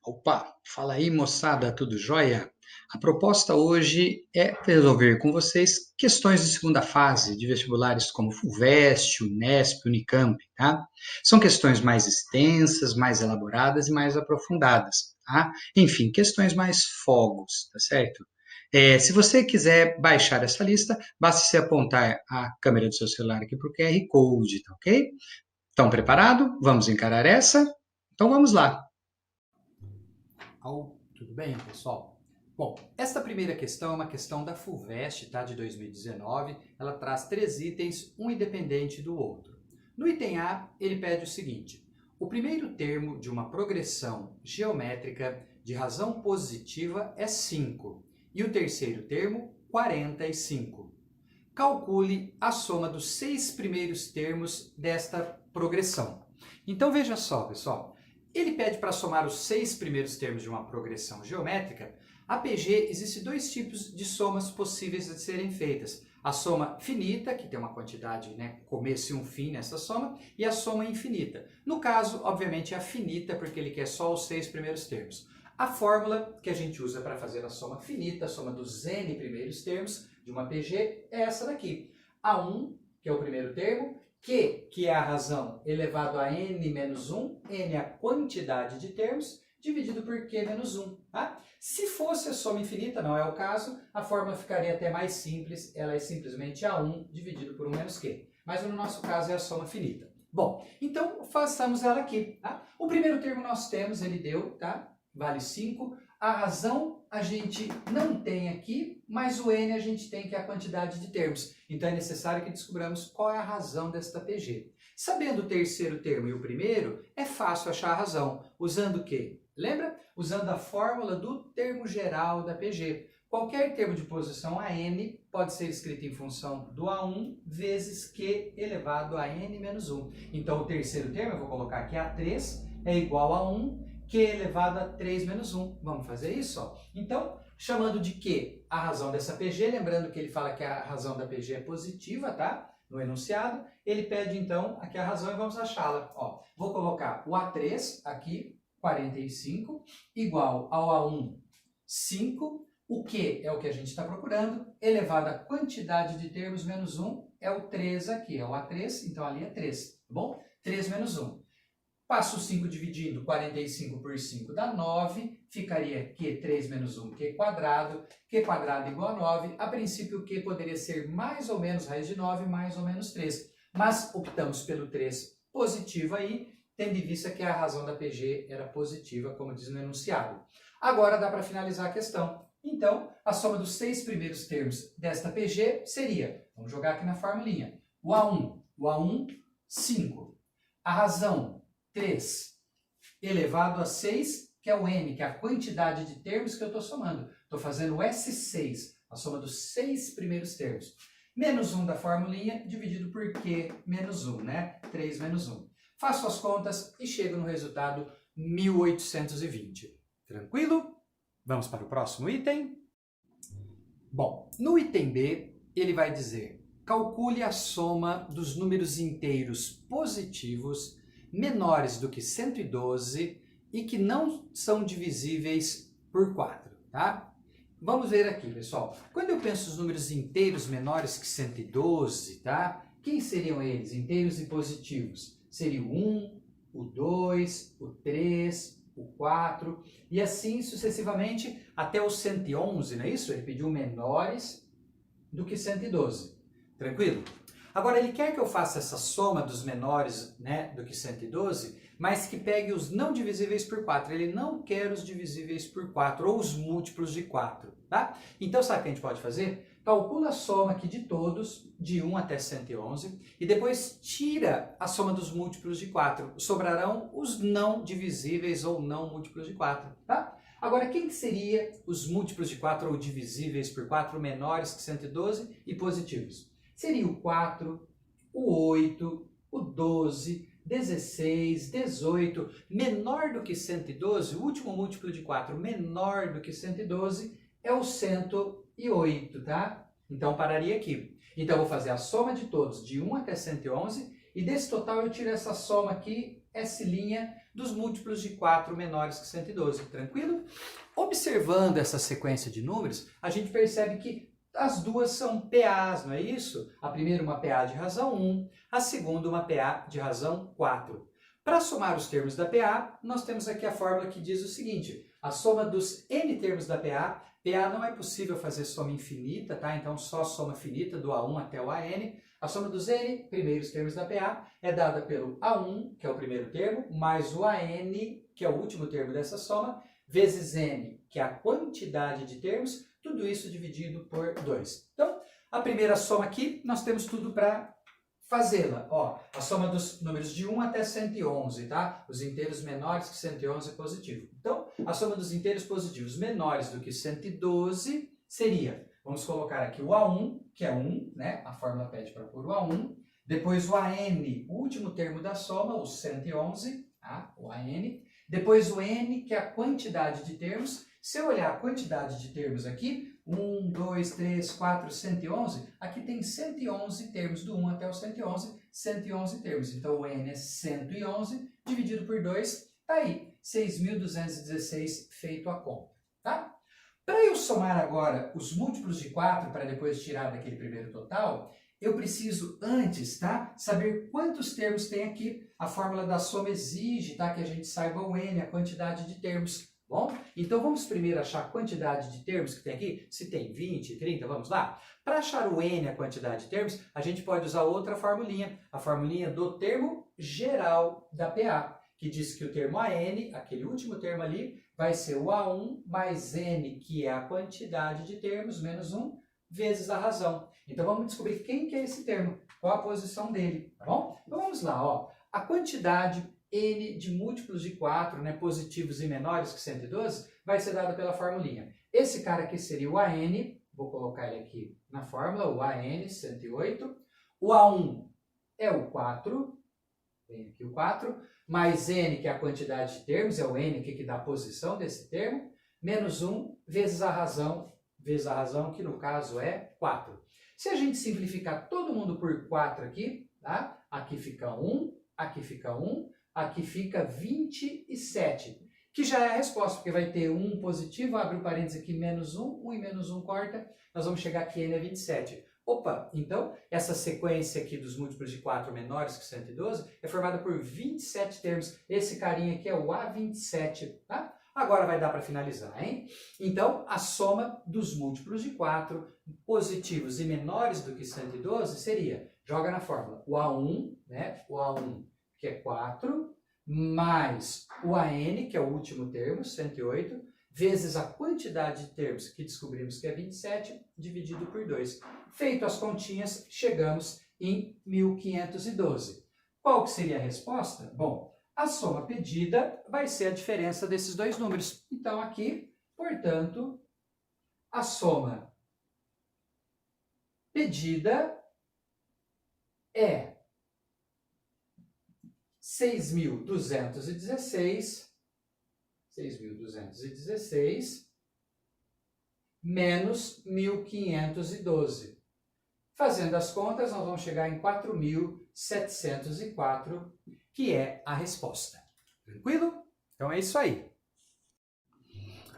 Opa, fala aí moçada, tudo jóia? A proposta hoje é resolver com vocês questões de segunda fase de vestibulares como FUVEST, Unesp, Unicamp, tá? São questões mais extensas, mais elaboradas e mais aprofundadas, tá? Enfim, questões mais fogos, tá certo? Se você quiser baixar essa lista, basta você apontar a câmera do seu celular aqui para o QR Code, tá ok? Estão preparados? Vamos encarar essa? Então vamos lá. Tudo bem, pessoal? Bom, esta primeira questão é uma questão da FUVEST, tá, de 2019. Ela traz 3 itens, um independente do outro. No item A, ele pede o seguinte: o primeiro termo de uma progressão geométrica de razão positiva é 5 e o terceiro termo, 45. Calcule a soma dos 6 primeiros termos desta progressão. Então veja só, pessoal. Ele pede para somar os 6 primeiros termos de uma progressão geométrica. A PG existe 2 tipos de somas possíveis de serem feitas. A soma finita, que tem uma quantidade, né, começo e um fim nessa soma, e a soma infinita. No caso, obviamente, é a finita, porque ele quer só os 6 primeiros termos. A fórmula que a gente usa para fazer a soma finita, a soma dos n primeiros termos de uma PG, é essa daqui. A1, que é o primeiro termo, Q, que é a razão elevado a n menos 1, n é a quantidade de termos, dividido por Q menos 1. Tá? Se fosse a soma infinita, não é o caso, a fórmula ficaria até mais simples, ela é simplesmente A1 dividido por 1 menos Q. Mas no nosso caso é a soma finita. Bom, então façamos ela aqui. Tá? O primeiro termo nós temos, ele deu, tá? Vale 5. A razão a gente não tem aqui, mas o n a gente tem, que é a quantidade de termos. Então é necessário que descobramos qual é a razão desta PG. Sabendo o terceiro termo e o primeiro, é fácil achar a razão. Usando o quê? Lembra? Usando a fórmula do termo geral da PG. Qualquer termo de posição a n pode ser escrito em função do A1 vezes Q elevado a n menos 1. Então o terceiro termo, eu vou colocar aqui A3, é igual a 1, Q elevado a 3 menos 1. Vamos fazer isso? Ó. Então, chamando de Q a razão dessa PG, lembrando que ele fala que a razão da PG é positiva, tá? No enunciado, ele pede então aqui a razão e vamos achá-la. Ó, vou colocar o A3 aqui, 45, igual ao A1, 5. O Q é o que a gente está procurando, elevado a quantidade de termos menos 1, é o 3 aqui, é o A3, então ali é 3, tá bom? 3 menos 1. Passo 5 dividindo 45 por 5 dá 9, ficaria Q3 menos 1, Q quadrado igual a 9. A princípio, Q poderia ser mais ou menos raiz de 9, mais ou menos 3. Mas optamos pelo 3 positivo aí, tendo em vista que a razão da PG era positiva, como diz no enunciado. Agora dá para finalizar a questão. Então, a soma dos 6 primeiros termos desta PG seria, vamos jogar aqui na formulinha, o A1, 5. A razão 3 elevado a 6, que é o n, que é a quantidade de termos que eu estou somando. Estou fazendo o S6, a soma dos 6 primeiros termos. Menos 1 da formulinha, dividido por Q menos 1, né? 3 menos 1. Faço as contas e chego no resultado 1820. Tranquilo? Vamos para o próximo item? Bom, no item B, ele vai dizer: calcule a soma dos números inteiros positivos menores do que 112 e que não são divisíveis por 4, tá? Vamos ver aqui, pessoal. Quando eu penso nos números inteiros menores que 112, tá? Quem seriam eles? Inteiros e positivos. Seria o 1, o 2, o 3, o 4 e assim sucessivamente até o 111, não é isso? Ele pediu menores do que 112. Tranquilo? Agora, ele quer que eu faça essa soma dos menores, né, do que 112, mas que pegue os não divisíveis por 4. Ele não quer os divisíveis por 4, ou os múltiplos de 4, tá? Então, sabe o que a gente pode fazer? Calcula a soma aqui de todos, de 1 até 111, e depois tira a soma dos múltiplos de 4. Sobrarão os não divisíveis ou não múltiplos de 4, tá? Agora, quem que seria os múltiplos de 4 ou divisíveis por 4 menores que 112 e positivos? Seria o 4, o 8, o 12, 16, 18, menor do que 112, o último múltiplo de 4 menor do que 112 é o 108, tá? Então pararia aqui. Então eu vou fazer a soma de todos, de 1 até 111, e desse total eu tiro essa soma aqui, S' dos múltiplos de 4 menores que 112, tranquilo? Observando essa sequência de números, a gente percebe que as duas são PAs, não é isso? A primeira uma PA de razão 1, a segunda uma PA de razão 4. Para somar os termos da PA, nós temos aqui a fórmula que diz o seguinte: a soma dos n termos da PA não é possível fazer soma infinita, tá? Então só soma finita do A1 até o AN. A soma dos n primeiros termos da PA é dada pelo A1, que é o primeiro termo, mais o AN, que é o último termo dessa soma, vezes n, que é a quantidade de termos, tudo isso dividido por 2. Então, a primeira soma aqui, nós temos tudo para fazê-la. Ó, a soma dos números de 1 até 111, tá? Os inteiros menores que 111 é positivo. Então, a soma dos inteiros positivos menores do que 112 seria, vamos colocar aqui o A1, que é 1, né? A fórmula pede para pôr o A1. Depois o AN, o último termo da soma, o 111, tá? O AN. Depois o N, que é a quantidade de termos. Se eu olhar a quantidade de termos aqui, 1, 2, 3, 4, 111, aqui tem 111 termos, do 1 até o 111, 111 termos. Então, o N é 111, dividido por 2, tá aí, 6.216 feito a conta, tá? Para eu somar agora os múltiplos de 4, para depois tirar daquele primeiro total, eu preciso antes, tá, saber quantos termos tem aqui. A fórmula da soma exige, tá, que a gente saiba o N, a quantidade de termos. Bom, então vamos primeiro achar a quantidade de termos que tem aqui. Se tem 20, 30, vamos lá? Para achar o N, a quantidade de termos, a gente pode usar outra formulinha, a formulinha do termo geral da PA, que diz que o termo AN, aquele último termo ali, vai ser o A1 mais N, que é a quantidade de termos, menos 1, vezes a razão. Então vamos descobrir quem que é esse termo, qual a posição dele, tá bom? Então vamos lá, ó. A quantidade N de múltiplos de 4, né, positivos e menores que 112, vai ser dada pela formulinha. Esse cara aqui seria o AN, vou colocar ele aqui na fórmula, o AN, 108. O A1 é o 4, vem aqui o 4, mais N, que é a quantidade de termos, é o N aqui que dá a posição desse termo, menos 1 vezes a razão, que no caso é 4. Se a gente simplificar todo mundo por 4 aqui, tá? Aqui fica 1, aqui fica 1, aqui fica 27, que já é a resposta, porque vai ter 1 positivo, abre o parênteses aqui, menos 1, 1 e menos 1 corta, nós vamos chegar aqui, N é 27. Opa, então, essa sequência aqui dos múltiplos de 4 menores que 112 é formada por 27 termos. Esse carinha aqui é o A27, tá? Agora vai dar para finalizar, hein? Então, a soma dos múltiplos de 4 positivos e menores do que 112 seria, joga na fórmula, o A1, né? O A1, que é 4, mais o AN, que é o último termo, 108, vezes a quantidade de termos que descobrimos que é 27, dividido por 2. Feito as continhas, chegamos em 1512. Qual que seria a resposta? Bom, a soma pedida vai ser a diferença desses dois números. Então, aqui, portanto, a soma pedida é 6.216 menos 1.512. Fazendo as contas, nós vamos chegar em 4.704, que é a resposta. Tranquilo? Então é isso aí.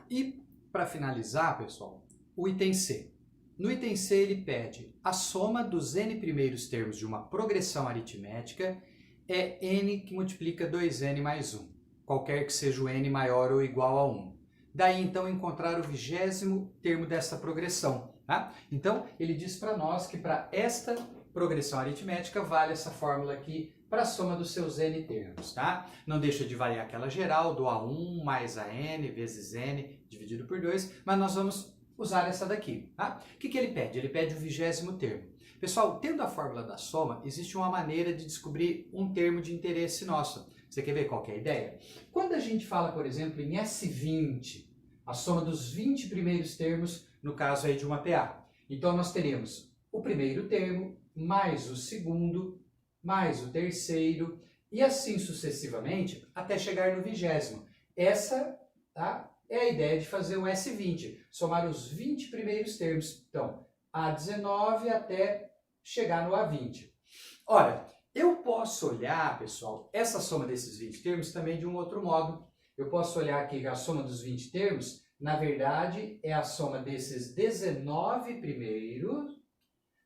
E para finalizar, pessoal, o item C. No item C ele pede a soma dos n primeiros termos de uma progressão aritmética é n que multiplica 2n mais 1, qualquer que seja o n maior ou igual a 1. Daí, então, encontrar o 20º termo dessa progressão. Tá? Então, ele diz para nós que para esta progressão aritmética vale essa fórmula aqui para a soma dos seus n termos. Tá? Não deixa de valer aquela geral do A1 mais a n vezes n dividido por 2, mas nós vamos usar essa daqui. Tá? O que ele pede? Ele pede o 20º termo. Pessoal, tendo a fórmula da soma, existe uma maneira de descobrir um termo de interesse nosso. Você quer ver qual que é a ideia? Quando a gente fala, por exemplo, em S20, a soma dos 20 primeiros termos, no caso aí de uma PA. Então, nós teremos o primeiro termo, mais o segundo, mais o terceiro, e assim sucessivamente, até chegar no 20º. Essa, tá, é a ideia de fazer o S20, somar os 20 primeiros termos. Então, A19 até chegar no A20. Ora, Eu posso olhar, pessoal, essa soma desses 20 termos também de um outro modo. Eu posso olhar aqui que a soma dos 20 termos, na verdade, é a soma desses 19 primeiros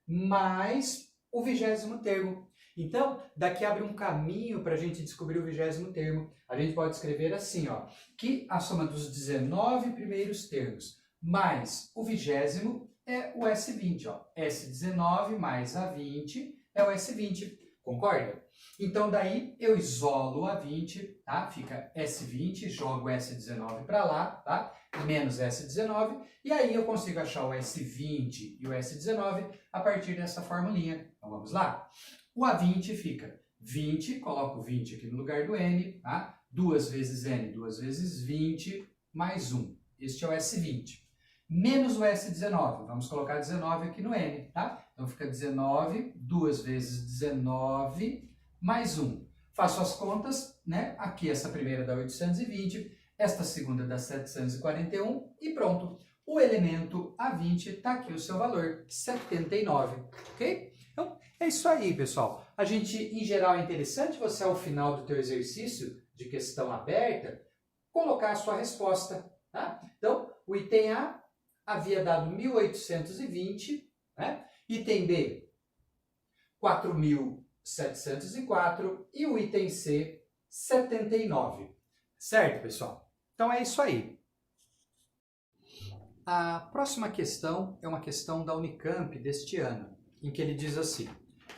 mais o 20º termo. Então, daqui abre um caminho para a gente descobrir o 20º termo. A gente pode escrever assim, ó, que a soma dos 19 primeiros termos mais o 20º é o S20. Ó. S19 mais A20 é o S20. Concorda? Então, daí eu isolo a 20, tá? Fica S20, jogo S19 para lá, tá? Menos S19, e aí eu consigo achar o S20 e o S19 a partir dessa formulinha. Então, vamos lá? O A20 fica 20, coloco o 20 aqui no lugar do N, tá? 2 vezes N, 2 vezes 20, mais 1. Este é o S20. Menos o S19, vamos colocar 19 aqui no N, tá? Então fica 19, 2 vezes 19, mais 1. Faço as contas, né? Aqui essa primeira dá 820, esta segunda dá 741 e pronto. O elemento A20 está aqui o seu valor, 79, ok? Então é isso aí, pessoal. A gente, em geral, é interessante você, ao final do teu exercício de questão aberta, colocar a sua resposta, tá? Então, o item A havia dado 1820, né? Item B, 4.704 e o item C, 79. Certo, pessoal? Então é isso aí. A próxima questão é uma questão da Unicamp deste ano, em que ele diz assim: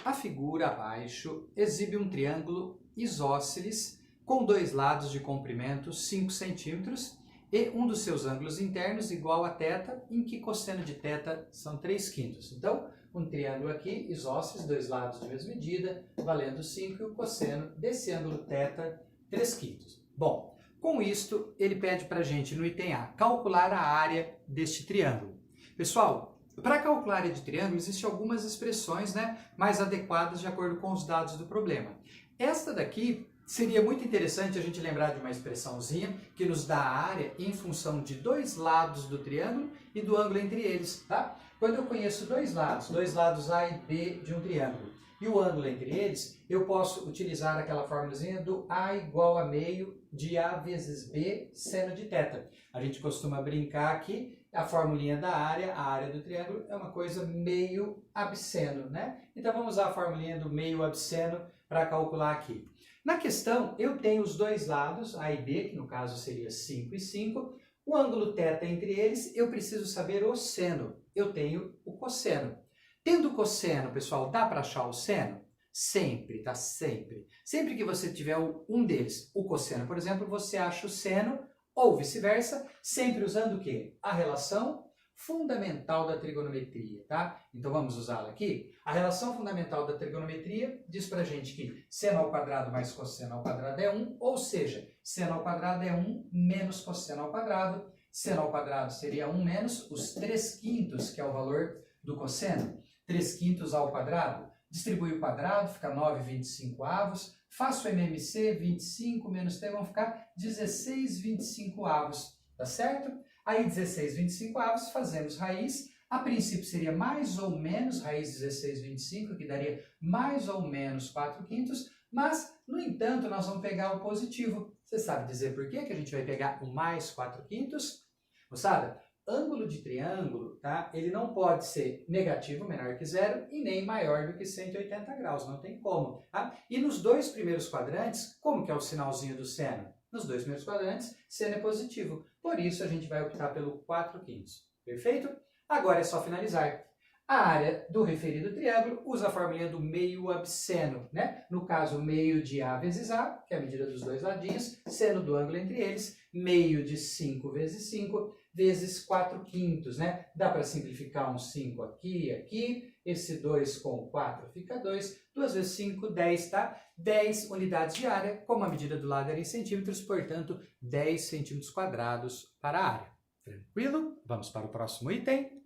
a figura abaixo exibe um triângulo isósceles com dois lados de comprimento 5 centímetros e um dos seus ângulos internos igual a θ, em que cosseno de θ são 3/5. Então, um triângulo aqui, isósceles, dois lados de mesma medida, valendo 5, e o cosseno desse ângulo θ, 3/5. Bom, com isto, ele pede para a gente, no item A, calcular a área deste triângulo. Pessoal, para calcular a área de triângulo, existem algumas expressões, né, mais adequadas de acordo com os dados do problema. Esta daqui seria muito interessante a gente lembrar de uma expressãozinha que nos dá a área em função de dois lados do triângulo e do ângulo entre eles, tá? Quando eu conheço dois lados A e B de um triângulo, e o ângulo entre eles, eu posso utilizar aquela formulazinha do A igual a meio de A vezes B seno de θ. A gente costuma brincar aqui, a formulinha da área, a área do triângulo, é uma coisa meio absceno, né? Então vamos usar a formulinha do meio absceno para calcular aqui. Na questão, eu tenho os dois lados, A e B, que no caso seria 5 e 5. O ângulo θ entre eles, eu preciso saber o seno. Eu tenho o cosseno. Tendo o cosseno, pessoal, dá para achar o seno? Sempre, tá? Sempre. Sempre que você tiver um deles, o cosseno, por exemplo, você acha o seno, ou vice-versa, sempre usando o quê? A relação fundamental da trigonometria, tá? Então vamos usá-la aqui. A relação fundamental da trigonometria diz pra gente que seno ao quadrado mais cosseno ao quadrado é 1, ou seja, seno ao quadrado é 1 menos cosseno ao quadrado. Seno ao quadrado seria 1 menos os 3/5, que é o valor do cosseno. 3/5 ao quadrado, distribui o quadrado, fica 9/25. Faço o MMC, 25 menos t, vão ficar 16/25, tá certo? Aí 16/25, fazemos raiz, a princípio seria mais ou menos raiz de 16/25, que daria mais ou menos 4/5, mas, no entanto, nós vamos pegar o positivo. Você sabe dizer por quê que a gente vai pegar o mais 4/5? Moçada, ângulo de triângulo, tá? Ele não pode ser negativo, menor que zero, e nem maior do que 180 graus, não tem como, tá? E nos dois primeiros quadrantes, como que é o sinalzinho do seno? Nos dois primeiros quadrantes, seno é positivo. Por isso, a gente vai optar pelo 4/5. Perfeito? Agora é só finalizar. A área do referido triângulo usa a formulinha do meio absceno, né? No caso, meio de A vezes A, que é a medida dos dois ladinhos, seno do ângulo entre eles, meio de 5 vezes 5, vezes 4/5, né? Dá para simplificar um 5 aqui, aqui. Esse 2 com 4 fica 2. 2 vezes 5, 10, tá? 10 unidades de área, como a medida do lado era em centímetros, portanto, 10 centímetros quadrados para a área. Tranquilo? Vamos para o próximo item.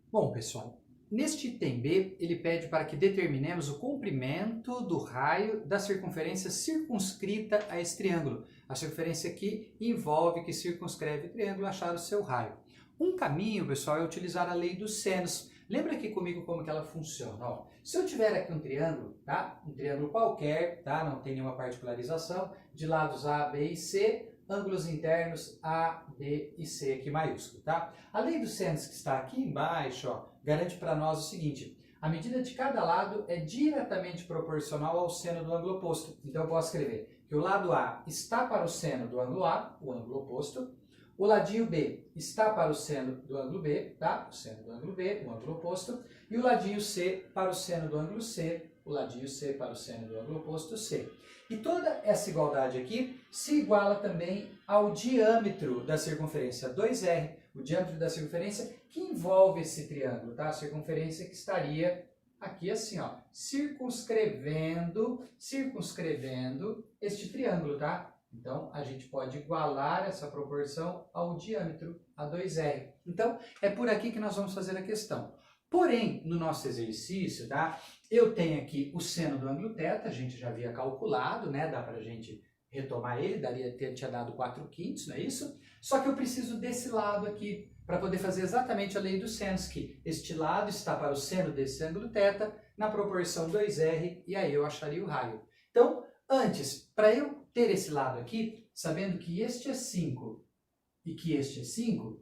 Bom, pessoal, neste item B, ele pede para que determinemos o comprimento do raio da circunferência circunscrita a esse triângulo. A circunferência aqui envolve que circunscreve o triângulo, achar o seu raio. Um caminho, pessoal, é utilizar a lei dos senos. Lembra aqui comigo como que ela funciona. Ó, se eu tiver aqui um triângulo, tá? Um triângulo qualquer, tá? Não tem nenhuma particularização, de lados A, B e C, ângulos internos A, B e C aqui maiúsculo, tá? A lei dos sênios que está aqui embaixo, ó, garante para nós o seguinte: a medida de cada lado é diretamente proporcional ao seno do ângulo oposto. Então eu posso escrever que o lado A está para o seno do ângulo A, o ângulo oposto. O ladinho B está para o seno do ângulo B, tá? O seno do ângulo B, o ângulo oposto. E o ladinho C para o seno do ângulo C, o ladinho C para o seno do ângulo oposto C. E toda essa igualdade aqui se iguala também ao diâmetro da circunferência 2R, o diâmetro da circunferência que envolve esse triângulo, tá? A circunferência que estaria aqui assim, ó, circunscrevendo este triângulo, tá? Então, a gente pode igualar essa proporção ao diâmetro, a 2R. Então, é por aqui que nós vamos fazer a questão. Porém, no nosso exercício, tá? Eu tenho aqui o seno do ângulo θ, a gente já havia calculado, né? Dá pra gente retomar ele, tinha dado 4/5, não é isso? Só que eu preciso desse lado aqui, para poder fazer exatamente a lei dos senos, que este lado está para o seno desse ângulo θ, na proporção 2R, e aí eu acharia o raio. Então, antes, para eu ter esse lado aqui, sabendo que este é 5 e que este é 5,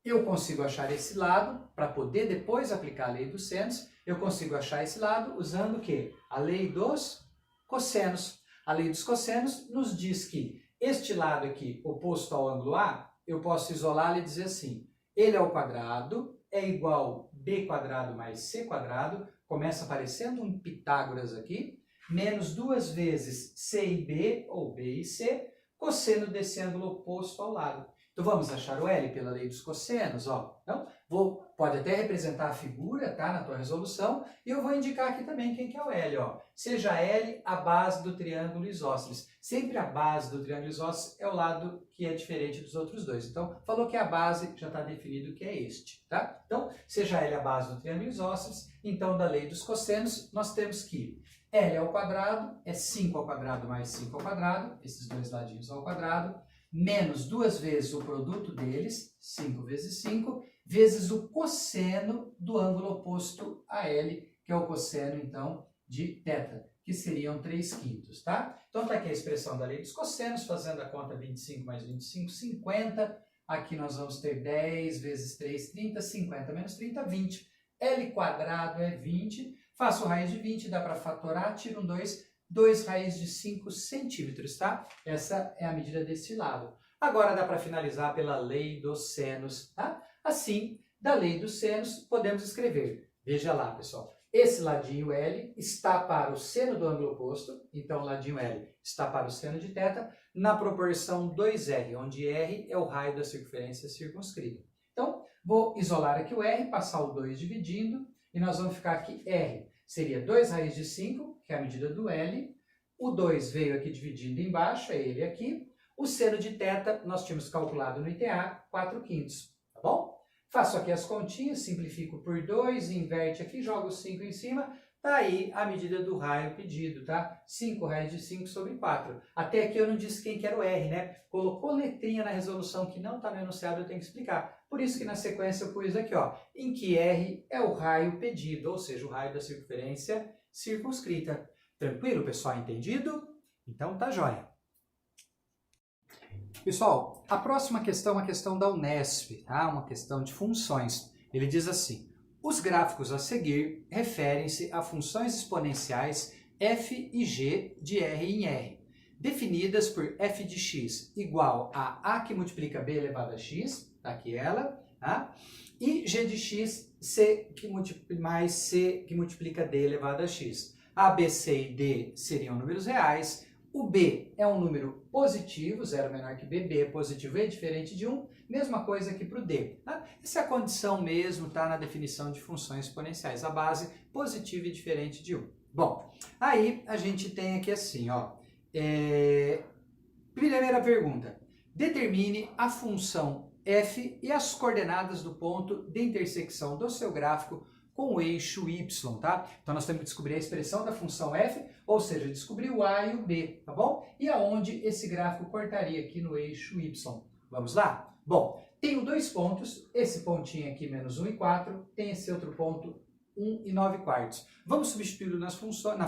eu consigo achar esse lado, para poder depois aplicar a lei dos senos, eu consigo achar esse lado usando o quê? A lei dos cossenos. A lei dos cossenos nos diz que este lado aqui, oposto ao ângulo A, eu posso isolá-lo e dizer assim: ele ao quadrado é igual b quadrado mais c quadrado, começa aparecendo um Pitágoras aqui, menos 2 vezes c e b, ou b e c, cosseno desse ângulo oposto ao lado. Então vamos achar o L pela lei dos cossenos, ó. Então, pode até representar a figura, tá, na tua resolução, e eu vou indicar aqui também quem que é o L, ó. Seja L a base do triângulo isósceles. Sempre a base do triângulo isósceles é o lado que é diferente dos outros dois. Então, falou que a base já está definido que é este, tá? Então, seja L a base do triângulo isósceles, então da lei dos cossenos, nós temos que L ao quadrado é 5 ao quadrado mais 5 ao quadrado, esses dois ladinhos ao quadrado, menos 2 vezes o produto deles, 5 vezes 5, vezes o cosseno do ângulo oposto a L, que é o cosseno, então, de θ, que seriam 3/5, tá? Então, está aqui a expressão da lei dos cossenos, fazendo a conta 25 mais 25, 50. Aqui nós vamos ter 10 vezes 3, 30, 50 menos 30, 20. L quadrado é 20, faço raiz de 20, dá para fatorar, tiro um 2 raiz de 5 centímetros, tá? Essa é a medida desse lado. Agora dá para finalizar pela lei dos senos, tá? Assim, da lei dos senos, podemos escrever. Veja lá, pessoal. Esse ladinho L está para o seno do ângulo oposto, então o ladinho L está para o seno de θ, na proporção 2R, onde R é o raio da circunferência circunscrita. Então, vou isolar aqui o R, passar o 2 dividindo, e nós vamos ficar aqui R. Seria 2 raiz de 5, que é a medida do L. O 2 veio aqui dividindo embaixo, é ele aqui. O seno de θ, nós tínhamos calculado no ITA, 4/5, tá bom? Faço aqui as continhas, simplifico por 2, inverte aqui, jogo 5 em cima. Tá aí a medida do raio pedido, tá? 5 raiz de 5 sobre 4. Até aqui eu não disse quem que era o R, né? Colocou letrinha na resolução que não está no enunciado, eu tenho que explicar. Por isso que na sequência eu pus aqui, ó, em que R é o raio pedido, ou seja, o raio da circunferência circunscrita. Tranquilo, pessoal? Entendido? Então tá jóia. Pessoal, a próxima questão é uma questão da Unesp, tá? Uma questão de funções. Ele diz assim: os gráficos a seguir referem-se a funções exponenciais f e g de R em R, definidas por f de x igual a que multiplica b elevado a x, tá aqui ela, tá? E g de x mais c que multiplica d elevado a x. A, B, C e D seriam números reais. O B é um número positivo, 0 menor que B, B é positivo e é diferente de 1, mesma coisa aqui para o D. Tá? Essa é a condição mesmo, tá, na definição de funções exponenciais, a base positiva e diferente de 1. Bom, aí a gente tem aqui assim, ó, primeira pergunta, determine a função f e as coordenadas do ponto de intersecção do seu gráfico com o eixo y, tá? Então nós temos que descobrir a expressão da função f, ou seja, descobrir o a e o b, tá bom? E aonde esse gráfico cortaria aqui no eixo y. Vamos lá? Bom, Tenho dois pontos, esse pontinho aqui, menos 1 e 4, tem esse outro ponto, 1 e 9 quartos. Vamos substituí-lo na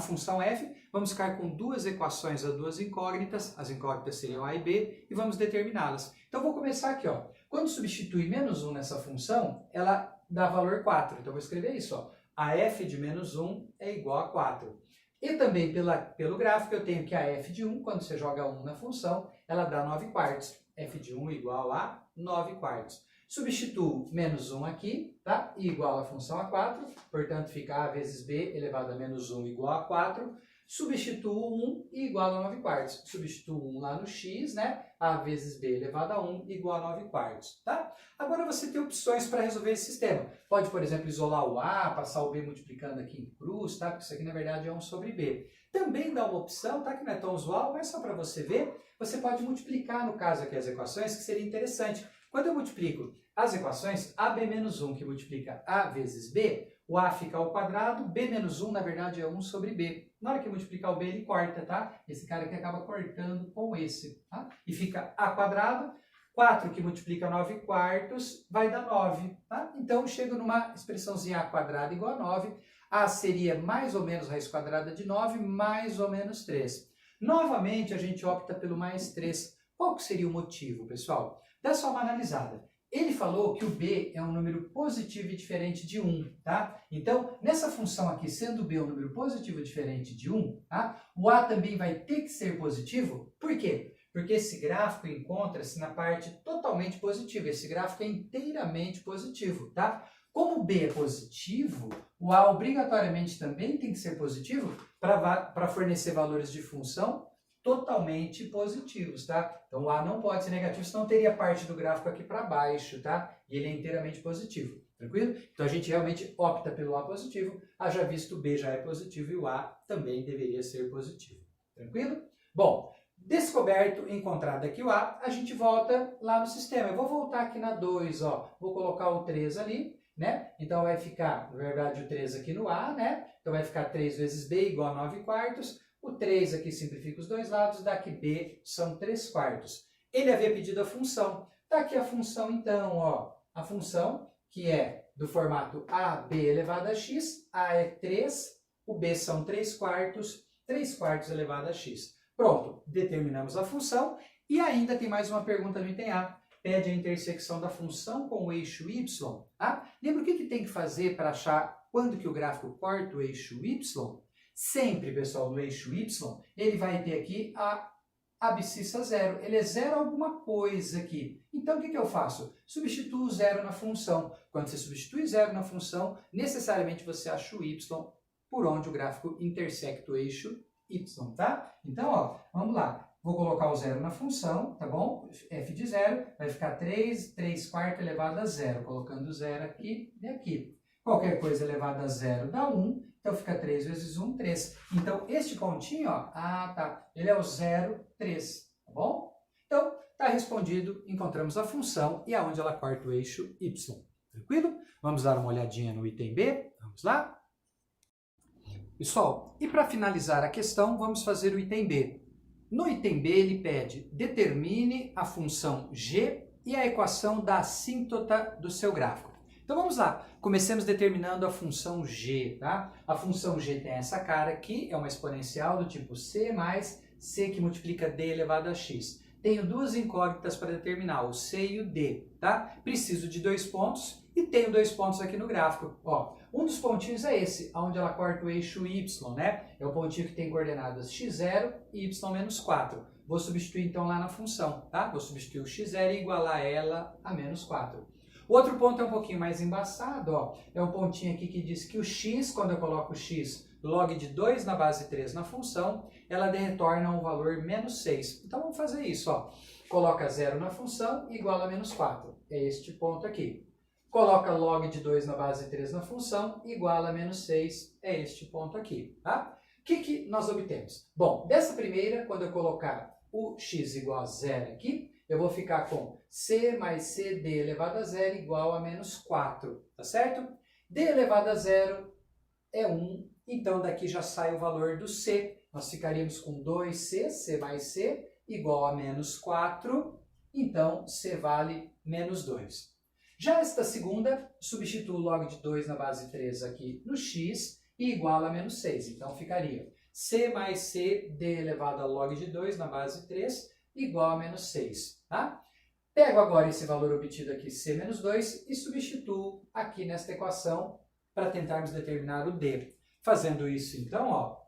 função f, vamos ficar com duas equações a duas incógnitas, as incógnitas seriam a e b, e vamos determiná-las. Então, vou começar aqui, ó. Quando substituir menos 1 nessa função, ela dá valor 4. Então, vou escrever isso, ó. A f de menos 1 é igual a 4. E também pelo gráfico eu tenho que a f de 1, quando você joga 1 na função, ela dá 9 quartos. f de 1 igual a 9 quartos. Substituo menos 1 aqui, tá? E igual a função a 4, portanto fica a vezes b elevado a menos 1 igual a 4. Substituo 1 e igual a 9 quartos. Substituo 1 lá no x, né? A vezes b elevado a 1 igual a 9 quartos, tá? Agora você tem opções para resolver esse sistema. Pode, por exemplo, isolar o a, passar o b multiplicando aqui em cruz, tá? Porque isso aqui, na verdade, é 1 sobre b. Também dá uma opção, tá? Que não é tão usual, mas só para você ver. Você pode multiplicar, no caso aqui, as equações, que seria interessante. Quando eu multiplico as equações, AB menos 1, que multiplica A vezes B, o A fica ao quadrado, B menos 1, na verdade, é 1 sobre B. Na hora que multiplicar o B, ele corta, tá? Esse cara aqui acaba cortando com esse, tá? E fica A quadrado, 4 que multiplica 9 quartos, vai dar 9, tá? Então, eu chego numa expressãozinha A quadrado igual a 9. A seria mais ou menos raiz quadrada de 9, mais ou menos 3. Novamente, a gente opta pelo mais 3. Qual que seria o motivo, pessoal? Dá só uma analisada. Ele falou que o b é um número positivo e diferente de 1, tá? Então, nessa função aqui, sendo o b um número positivo e diferente de 1, tá? O a também vai ter que ser positivo. Por quê? Porque esse gráfico encontra-se na parte totalmente positiva. Esse gráfico é inteiramente positivo, tá? Como o b é positivo, o a obrigatoriamente também tem que ser positivo para fornecer valores de função totalmente positivos, tá? Então, o a não pode ser negativo, senão teria parte do gráfico aqui para baixo, tá? E ele é inteiramente positivo, tranquilo? Então, a gente realmente opta pelo a positivo, haja visto o b já é positivo e o a também deveria ser positivo, tranquilo? Bom, descoberto, encontrado aqui o a gente volta lá no sistema. Eu vou voltar aqui na 2, ó, vou colocar o 3 ali, né? Então, vai ficar, na verdade, o 3 aqui no a, né? Então, vai ficar 3 vezes b igual a 9 quartos. O 3 aqui simplifica os dois lados, dá que b são 3 quartos. Ele havia pedido a função. Está aqui a função, então, ó. A função, que é do formato ab elevado a x, a é 3, o b são 3 quartos elevado a x. Pronto, determinamos a função. E ainda tem mais uma pergunta no item A. Pede a intersecção da função com o eixo y. Tá? Lembra o que tem que fazer para achar quando que o gráfico corta o eixo y? Sempre, pessoal, no eixo y, ele vai ter aqui a abscissa zero. Ele é zero alguma coisa aqui. Então, o que eu faço? Substituo zero na função. Quando você substitui zero na função, necessariamente você acha o y por onde o gráfico intersecta o eixo y, tá? Então, ó, vamos lá. Vou colocar o zero na função, tá bom? F de zero vai ficar 3 quartos elevado a zero. Colocando zero aqui e aqui. Qualquer coisa elevada a zero dá 1. Então, fica 3 vezes 1, 3. Então, este pontinho, ó, ele é o 0, 3, tá bom? Então, está respondido, encontramos a função e aonde ela corta o eixo y. Tranquilo? Vamos dar uma olhadinha no item B? Vamos lá? Pessoal, e para finalizar a questão, vamos fazer o item B. No item B, ele pede, determine a função g e a equação da assíntota do seu gráfico. Então vamos lá, comecemos determinando a função g, tá? A função g tem essa cara aqui, é uma exponencial do tipo c mais c que multiplica d elevado a x. Tenho duas incógnitas para determinar, o c e o d, tá? Preciso de 2 pontos e tenho 2 pontos aqui no gráfico. Ó, um dos pontinhos é esse, onde ela corta o eixo y, né? É o pontinho que tem coordenadas x0 e y menos 4. Vou substituir então lá na função, tá? Vou substituir o x0 e igualar ela a menos 4. O outro ponto é um pouquinho mais embaçado, ó. É um pontinho aqui que diz que o x, quando eu coloco o x log de 2 na base 3 na função, ela retorna um valor menos 6. Então vamos fazer isso, ó. Coloca 0 na função igual a menos 4. É este ponto aqui. Coloca log de 2 na base 3 na função igual a menos 6. É este ponto aqui, tá? O que nós obtemos? Bom, dessa primeira, quando eu colocar o x igual a 0 aqui, eu vou ficar com c mais cd elevado a 0 igual a menos 4, tá certo? d elevado a 0 é 1, então daqui já sai o valor do c. Nós ficaríamos com 2c, c mais c, igual a menos 4. então C vale menos 2. Já esta segunda, substituo log de 2 na base 3 aqui no x e igual a menos 6. Então ficaria C mais C d elevado a log de 2 na base 3 igual a menos 6. Tá? Pego agora esse valor obtido aqui, C menos 2, e substituo aqui nesta equação para tentarmos determinar o d. Fazendo isso, então, ó,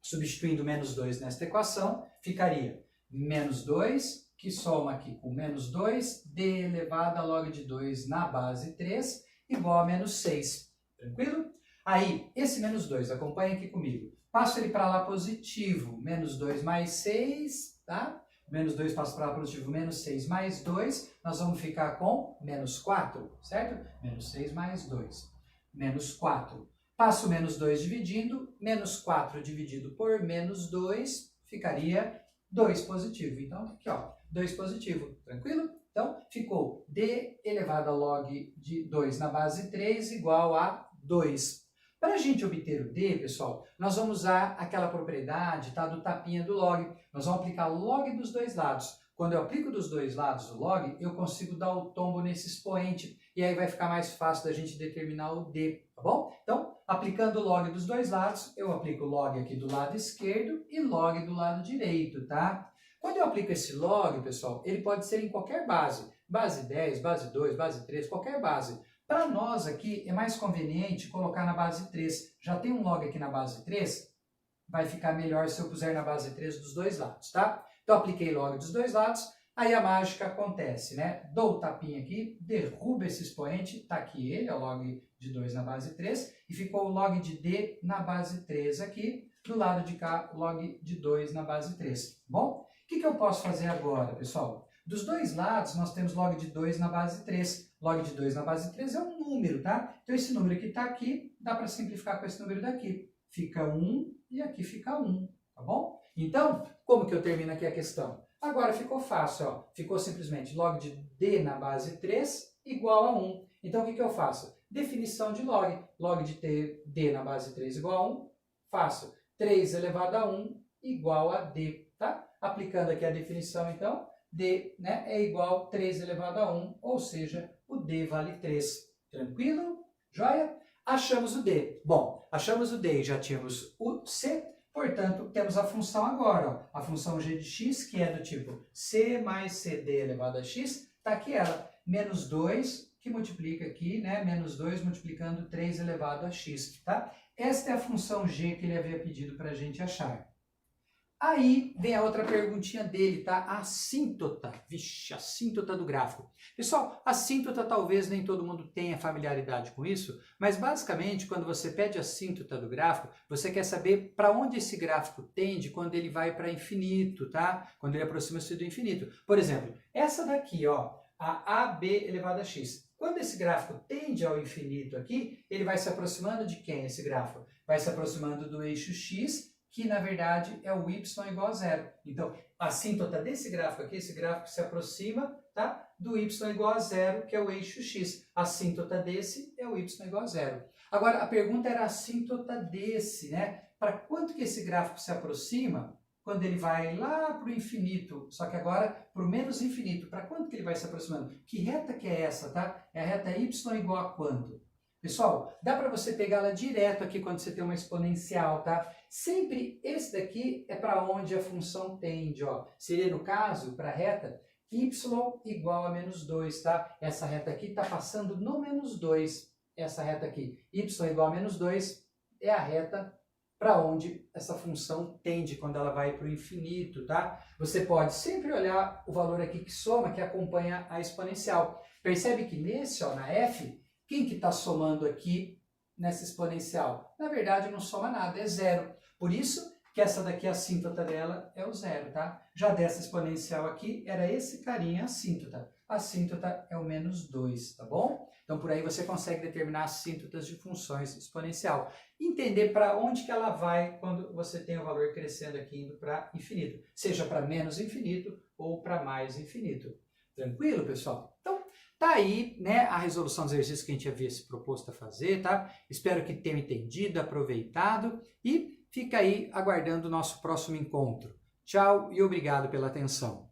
substituindo menos 2 nesta equação, ficaria menos 2, que soma aqui com menos 2, d elevado a log de 2 na base 3, igual a menos 6. Tranquilo? Aí, esse menos 2, acompanha aqui comigo. Passo ele para lá positivo, menos 2 mais 6, tá? Menos 2 passa para lá positivo, menos 6 mais 2, nós vamos ficar com menos 4, certo? Menos 6 mais 2, menos 4. Passo o menos 2 dividindo, menos 4 dividido por menos 2, ficaria 2 positivo. Então, aqui, ó, 2 positivo, tranquilo? Então, ficou d elevado a log de 2 na base 3 igual a 2. Para a gente obter o d, pessoal, nós vamos usar aquela propriedade, tá, do tapinha do log. Nós vamos aplicar log dos dois lados. Quando eu aplico dos dois lados o log, eu consigo dar o tombo nesse expoente, e aí vai ficar mais fácil da gente determinar o d, tá bom? Então, aplicando o log dos dois lados, eu aplico log aqui do lado esquerdo e log do lado direito, tá? Quando eu aplico esse log, pessoal, ele pode ser em qualquer base. Base 10, base 2, base 3, qualquer base. Para nós aqui, é mais conveniente colocar na base 3. Já tem um log aqui na base 3, vai ficar melhor se eu puser na base 3 dos dois lados, tá? Então, apliquei log dos dois lados, aí a mágica acontece, né? Dou o tapinha aqui, derrubo esse expoente, tá aqui ele, é o log de 2 na base 3, e ficou o log de d na base 3 aqui, do lado de cá, log de 2 na base 3, bom? O que eu posso fazer agora, pessoal? Dos dois lados, nós temos log de 2 na base 3. Log de 2 na base 3 é um número, tá? Então, esse número que está aqui, dá para simplificar com esse número daqui. Fica 1 e aqui fica 1, tá bom? Então, como que eu termino aqui a questão? Agora ficou fácil, ó. Ficou simplesmente log de d na base 3 igual a 1. Então, o que eu faço? Definição de log. Log de d na base 3 igual a 1. Faço 3 elevado a 1 igual a d, tá? Aplicando aqui a definição, então, d, né, é igual a 3 elevado a 1, ou seja, o d vale 3. Tranquilo? Joia? Achamos o d. Bom, achamos o d e já tínhamos o c, portanto, temos a função agora, ó, a função g de x, que é do tipo c mais cd elevado a x, está aqui ela, menos 2, que multiplica aqui, né, menos 2 multiplicando 3 elevado a x, tá? Esta é a função g que ele havia pedido para a gente achar. Aí vem a outra perguntinha dele, tá? A assíntota. Vixe, a assíntota do gráfico. Pessoal, a assíntota talvez nem todo mundo tenha familiaridade com isso, mas basicamente quando você pede a assíntota do gráfico, você quer saber para onde esse gráfico tende quando ele vai para infinito, tá? Quando ele aproxima-se do infinito. Por exemplo, essa daqui, ó, a AB elevado a x. Quando esse gráfico tende ao infinito aqui, ele vai se aproximando de quem esse gráfico? Vai se aproximando do eixo x, que na verdade é o y igual a 0. Então, a assíntota desse gráfico aqui, esse gráfico se aproxima, tá, do y igual a 0, que é o eixo x. A assíntota desse é o y igual a 0. Agora, a pergunta era a assíntota desse, né? Para quanto que esse gráfico se aproxima quando ele vai lá para o infinito, só que agora para o menos infinito. Para quanto que ele vai se aproximando? Que reta que é essa, tá? É a reta y igual a quanto? Pessoal, dá para você pegá-la direto aqui quando você tem uma exponencial, tá? Sempre esse daqui é para onde a função tende, ó. Seria, no caso, para a reta y igual a menos 2, tá? Essa reta aqui está passando no menos 2. Essa reta aqui, y igual a menos 2, é a reta para onde essa função tende quando ela vai para o infinito, tá? Você pode sempre olhar o valor aqui que soma, que acompanha a exponencial. Percebe que nesse, ó, na f, quem que está somando aqui nessa exponencial? Na verdade, não soma nada, é 0. Por isso que essa daqui, a assíntota dela, é o 0, tá? Já dessa exponencial aqui, era esse carinha, a assíntota. A assíntota é o menos 2, tá bom? Então, por aí você consegue determinar assíntotas de funções exponencial. Entender para onde que ela vai quando você tem o valor crescendo aqui, indo para infinito. Seja para menos infinito ou para mais infinito. Tranquilo, pessoal? Então, tá aí, né, a resolução dos exercícios que a gente havia se proposto a fazer, tá? Espero que tenham entendido, aproveitado e fica aí aguardando o nosso próximo encontro. Tchau e obrigado pela atenção.